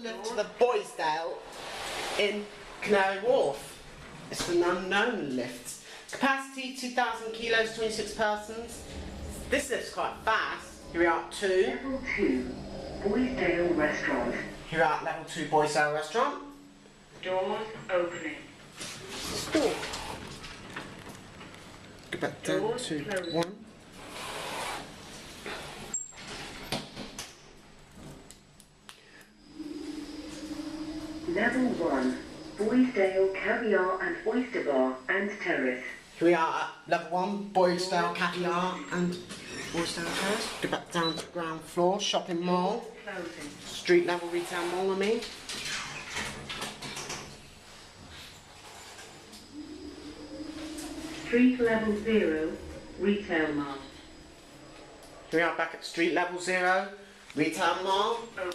lift to the Boisdale in Canary Wharf. It's an unknown lift. Capacity 2,000 kilos, 26 persons. This lift's quite fast. Here we are at 2. Level 2, Boisdale Restaurant. Here we are at level 2 Boisdale Restaurant. Doors opening. Door. Go back down Doors to closing. 1. Level 1, Boisdale Caviar and Oyster Bar and Terrace. Here we are at level 1 Boisdale Caviar and Boisdale Terrace. Go back down to ground floor, shopping mall. Closing. Street level retail mall, I mean. Street level 0, Retail Mall. Here we are back at street level 0, retail mall. Open.